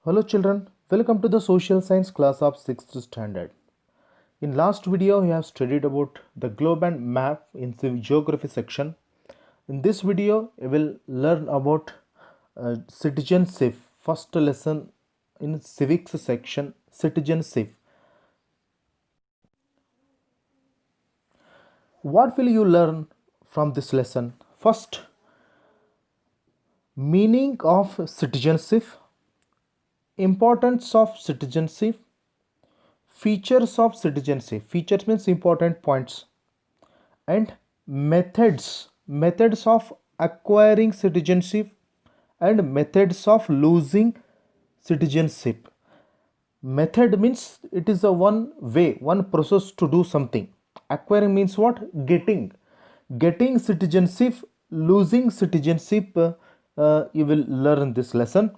Hello children, welcome to the social science class of 6th standard. In last video we have studied about the globe and map in the geography section. In this video we will learn about citizenship, first lesson in civics section, citizenship. What will you learn from this lesson? First, meaning of citizenship, importance of citizenship, features of citizenship. Features means important points. And methods of acquiring citizenship and methods of losing citizenship. Method means it is a one way, one process to do something. Acquiring means what? Getting citizenship, losing citizenship. You will learn this lesson.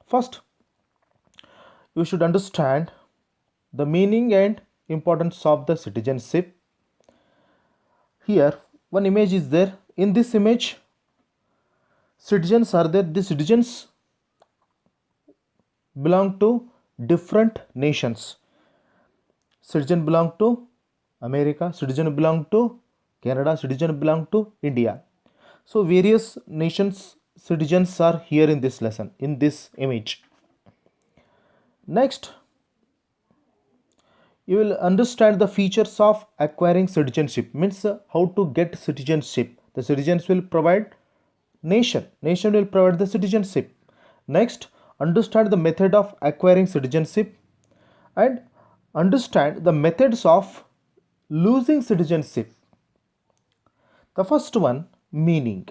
First, you should understand the meaning and importance of the citizenship. Here one image is there. In this image citizens are there. The citizens belong to different nations. Citizen belong to America, citizen belong to Canada, citizen belong to India. So various nations citizens are here in this lesson, in this image. Next, you will understand the features of acquiring citizenship, means how to get citizenship. The citizens will provide nation will provide the citizenship. Next, understand the method of acquiring citizenship and understand the methods of losing citizenship. The first one, meaning.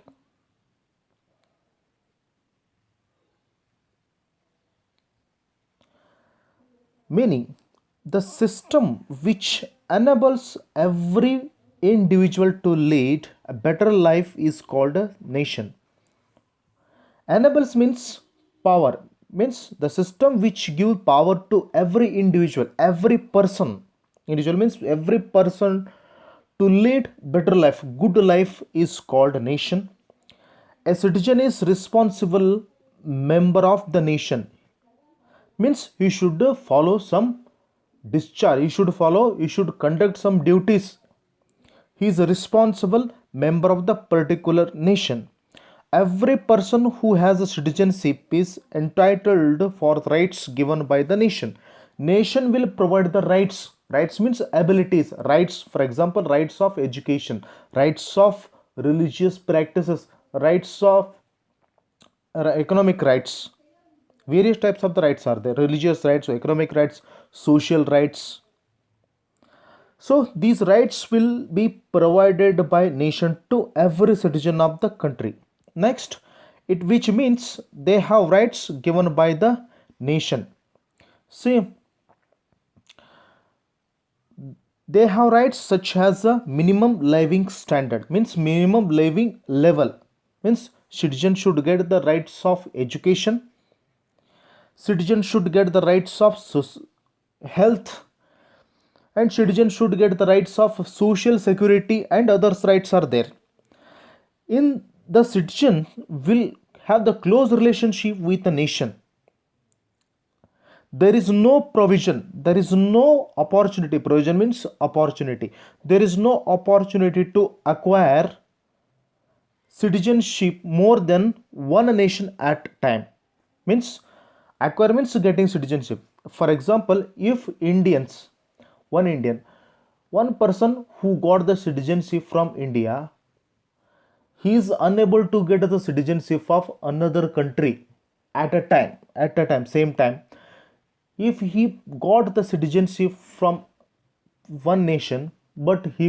Meaning, the system which enables every individual to lead a better life is called a nation. Enables means power, means the system which give power to every individual, every person. Individual means every person to lead better life, good life is called a nation. A citizen is responsible member of the nation, means he should follow some discharge, he should conduct some duties. He is a responsible member of the particular nation. Every person who has a citizenship is entitled for the rights given by the nation. Nation will provide the rights. Rights means abilities. Rights, for example, rights of education, rights of religious practices, rights of economic rights. Various types of the rights are there: religious rights, economic rights, social rights. So these rights will be provided by nation to every citizen of the country. Next, it which means they have rights given by the nation. See, they have rights such as a minimum living standard, means minimum living level, means citizens should get the rights of education, citizens should get the rights of health, and citizens should get the rights of social security, and others rights are there. In the citizen will have the close relationship with the nation. There is no provision, there is no opportunity. Provision means opportunity. There is no opportunity to acquire citizenship more than one nation at time. Means acquire means getting citizenship. For example, if one person who got the citizenship from India, he is unable to get the citizenship of another country at a time, same time. If he got the citizenship from one nation, but he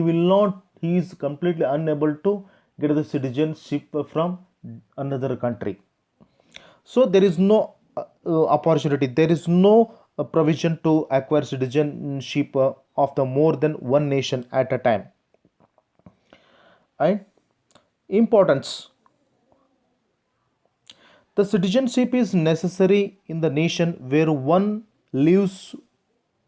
is completely unable to get the citizenship from another country. So there is no opportunity, there is no provision to acquire citizenship of the more than one nation at a time. And importance, the citizenship is necessary in the nation where one lives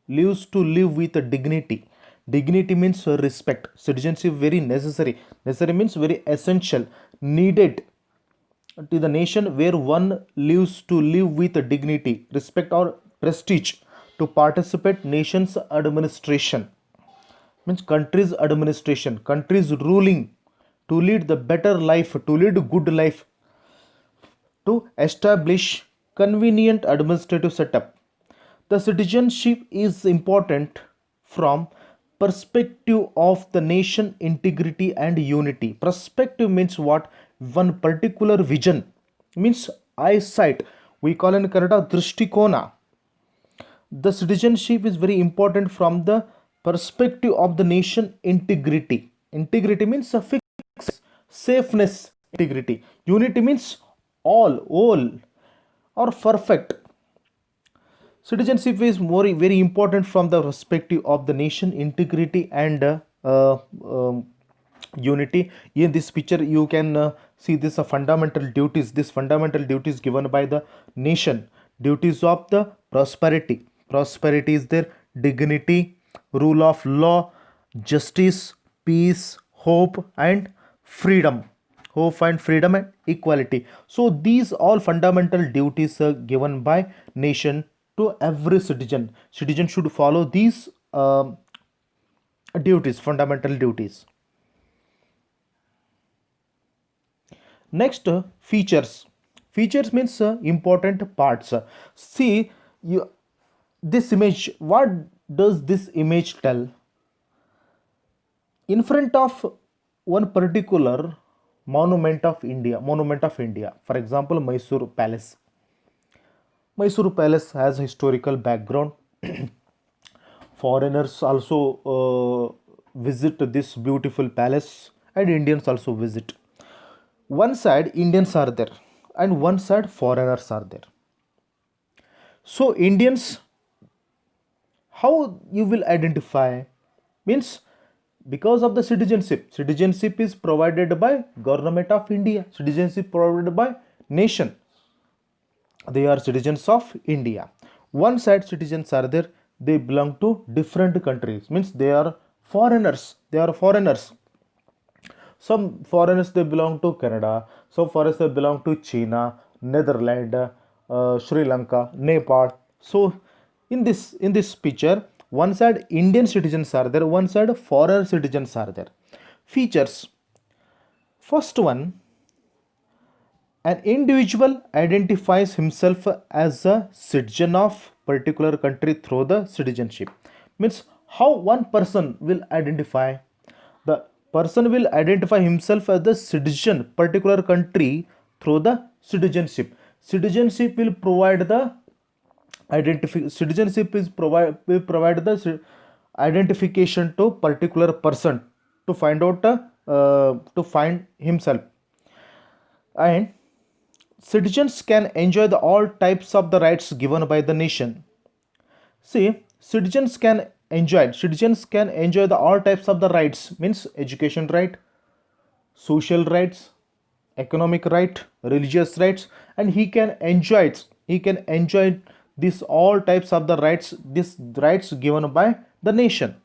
to live with dignity. Dignity means respect. Citizenship very necessary. Necessary means very essential, needed to the nation where one lives to live with dignity, respect or prestige, to participate nation's administration, means country's administration, country's ruling, to lead the better life, to lead good life, to establish convenient administrative setup. The citizenship is important from perspective of the nation integrity and unity. Perspective means what? One particular vision, means eyesight. We call in Kannada drishtikona. The citizenship is very important from the perspective of the nation integrity. Integrity means a fix, safeness, integrity. Unity means all, or perfect. Citizenship is more very important from the perspective of the nation integrity and unity. In this picture you can see this fundamental duties, this fundamental duties given by the nation. Duties of the prosperity is there, dignity, rule of law, justice, peace, hope and freedom, and equality. So these all fundamental duties are given by nation to every citizen. Citizen should follow these duties, fundamental duties. Next, features. Features means important parts. See, you, this image, what does this image tell? In front of one particular monument of India, for example, Mysore Palace. Mysore Palace has historical background. Foreigners also visit this beautiful palace, and Indians also visit. One side Indians are there, and one side foreigners are there. So Indians, how you will identify? Means because of the citizenship is provided by government of India, citizenship provided by nation. They are citizens of India. One side citizens are there, they belong to different countries, means they are foreigners. Some foreigners they belong to Canada, some foreigners they belong to China, Netherlands, Sri Lanka, Nepal. So in this picture, one side Indian citizens are there, one side foreign citizens are there. Features. First one, an individual identifies himself as a citizen of particular country through the citizenship. Means how one person will identify? The person will identify himself as the citizen particular country through the citizenship. Citizenship will provide the citizenship is will provide the identification to particular person to find out to find himself. And citizens can enjoy the all types of the rights given by the nation. See, citizens can enjoy the all types of the rights, means education right, social rights, economic right, religious rights, and he can enjoy these all types of the rights, these rights given by the nation.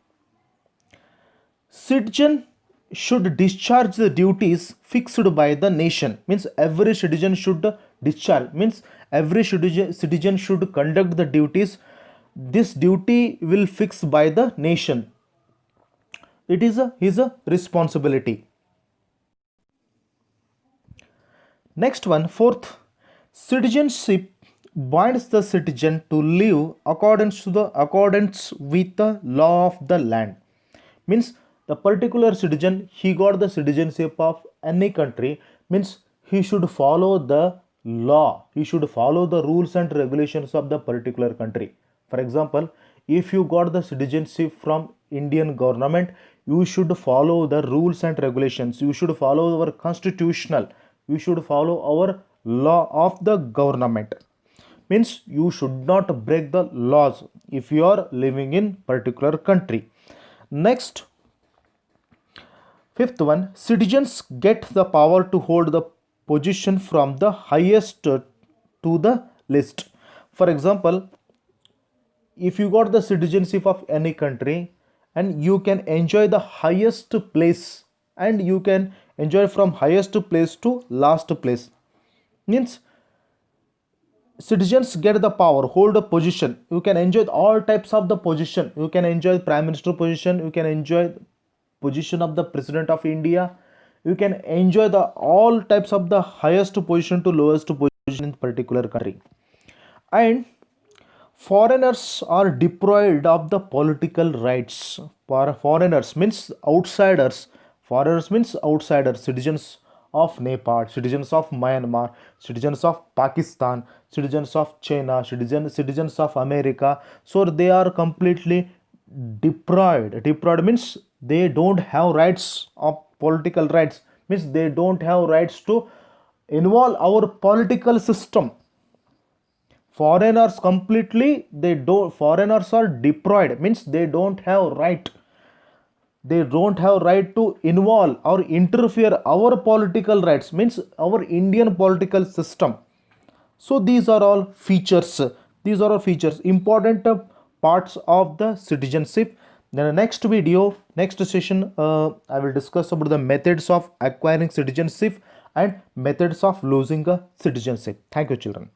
Citizen should discharge the duties fixed by the nation, means every citizen should discharge, means every citizen should conduct the duties. This duty will fix by the nation. It is his responsibility. Next one, fourth, citizenship binds the citizen to live accordance with the law of the land. Means the particular citizen, he got the citizenship of any country, means he should follow the law, he should follow the rules and regulations of the particular country. For example, if you got the citizenship from Indian government, you should follow the rules and regulations, you should follow our constitutional, you should follow our law of the government. Means you should not break the laws if you are living in particular country. Next, fifth one, citizens get the power to hold the position from the highest to the least. For example, if you got the citizenship of any country, and you can enjoy the highest place, and you can enjoy from highest place to last place. Means citizens get the power, hold a position. You can enjoy all types of the position. You can enjoy prime minister position. You can enjoy position of the president of India. You can enjoy the all types of the highest position to lowest position in particular country. And foreigners are deprived of the political rights. For foreigners means outsiders. Foreigners means outsiders, citizens of Nepal, citizens of Myanmar, citizens of Pakistan, citizens of China, citizens of America. So they are completely deprived. Deprived means they don't have rights of political rights. Means they don't have rights to involve our political system. Foreigners completely, they don't, foreigners are deprived means they don't have right, they don't have right to involve or interfere our political rights, means our Indian political system. So these are all features, these are all features, important parts of the citizenship. Then the next video, next session, I will discuss about the methods of acquiring citizenship and methods of losing a citizenship. Thank you, children.